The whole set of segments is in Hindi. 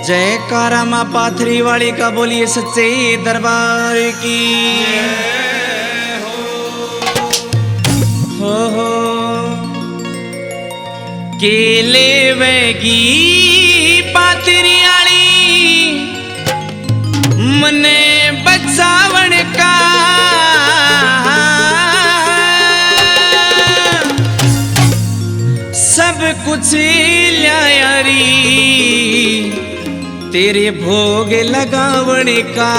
जयकारा माँ पाथरी वाली का बोलिए सच्चे दरबार की हो केले वेगी पाथरी वाली मने बचावन का सब कुछ ल्यायारी तेरे भोग लगावण का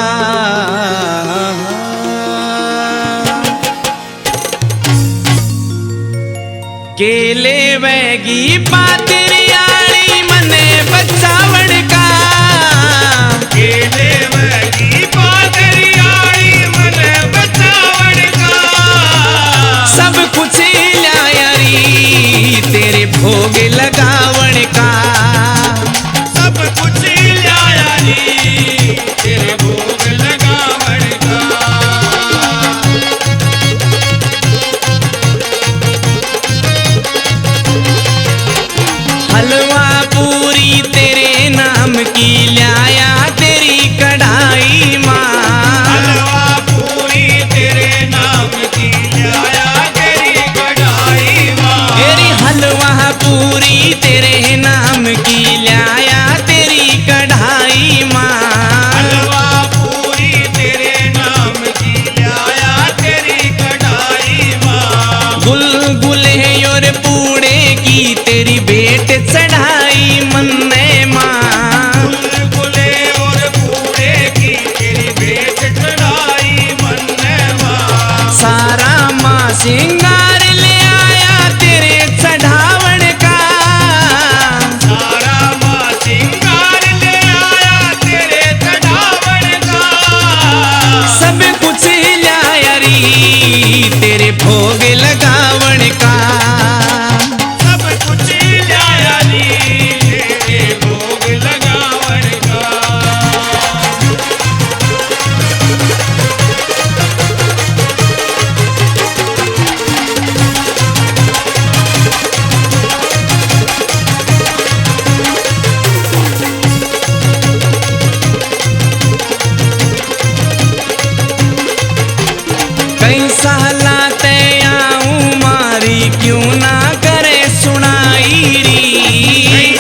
केले वेगी पाथरी आली मने बचावण का केले वेगी पाथरी आली मने बचावण का सब कुछ ल्यायारी तेरे भोग लगावण का सब कुछ ल्यायारी तेरे भोग लगावण का हलवा पूरी तेरे नाम की लाया तेरी कढ़ाई माँ हलवा पूरी तेरे नाम की लाया तेरी कढ़ाई माँ तेरी हलवा पूरी तेरे नाम की लाया तेरी कढ़ाई माँ हलवा पूरी तेरे नाम की लाया तेरी कढ़ाई माँ गुलगुले और पूड़े की तेरी भेंट चढ़ाई मन ने माँ गुलगुले और पूड़े की तेरी भेंट चढ़ाई मन माँ सारा माँ सिंगार ले आया तेरे चढ़ावण का सारा माँ सिंगार ले आया तेरे चढ़ावण का सब कुछ लायारी तेरे भोग लगावण का सब कुछ ल्यायारी तेरे भोग लगावण का कई सहलाते आऊं मारी क्यों ना करे सुनाई री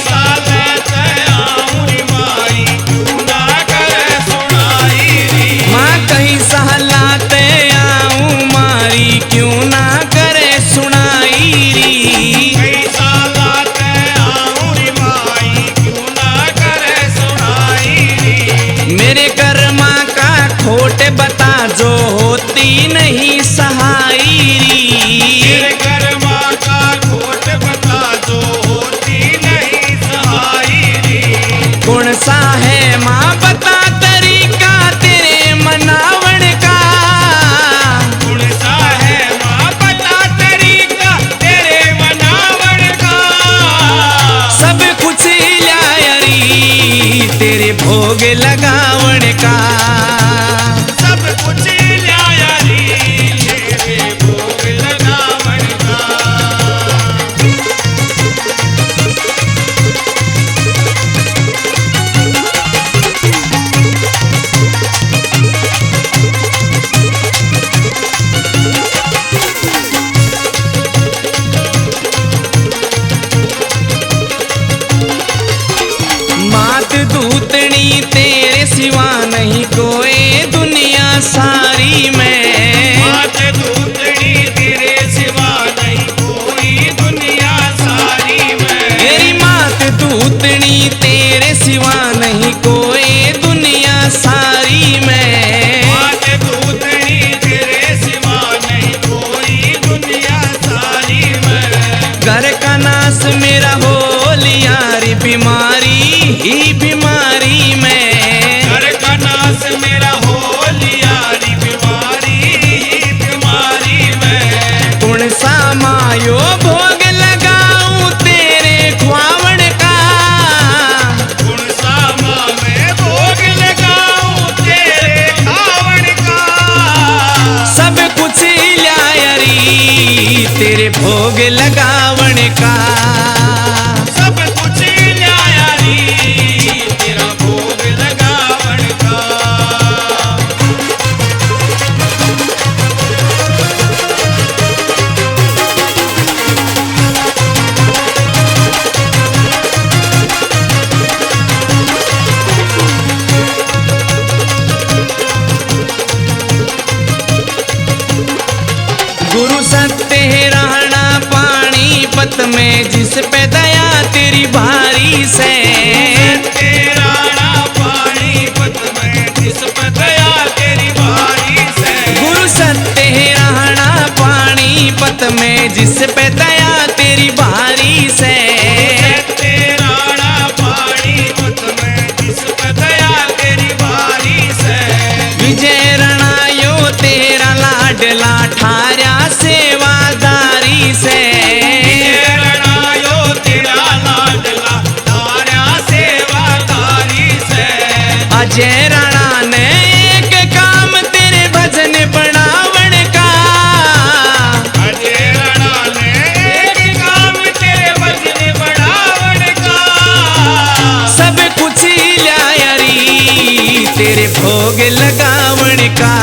माँ कई सहलाते आऊं मारी क्यों ना करे सुनाई री मेरे कर्मा का खोट बता जो होती नहीं सहाई री कौन सा है माँ बता तरीका तेरे मनावण का सब कुछ लायारी तेरे भोग लगावण का सब कुछ ल्यायारी तेरे भोग लगावण का मात दूतनी तेरे सिवा नहीं कोई दुनिया सारी में मात दूतनी तेरे सिवा नहीं कोई दुनिया सारी में मेरी मात दूतनी तेरे सिवा नहीं कोई दुनिया सारी में मात दूतनी तेरे सिवा नहीं कोई दुनिया सारी में घर का नाश मेरा हो लियारी बीमारी ही बीमारी में घर का नाश मेरा हो लियारी बीमारी में कौन सा मायो भोग लगाऊं तेरे ख्वावण का गुण सामा में भोग लगाऊं तेरे खावण का सब कुछ लायारी तेरे भोग लगावण का सब कुछ ल्यायारी तेरा पत में जिस पे दया तेरी भारी से। राणा पानीपत में जिस पे दया तेरी भारी से। गुरु सत्य राणा पानीपत में जिस पे दया तेरी भारी से। राणा पानीपत में जिस पे दया तेरी भारी से। विजय राणा यो तेरा लाडला ठार्या सेवादारी से। राणा यो तेरा लाडला ठार्या सेवादारी से। अजय राणा ने एक काम तेरे भजन बनावण का। अजय राणा ने एक काम तेरे भजन बनावण का। सब कुछ ही लिया यारी तेरे भोग लगावण का।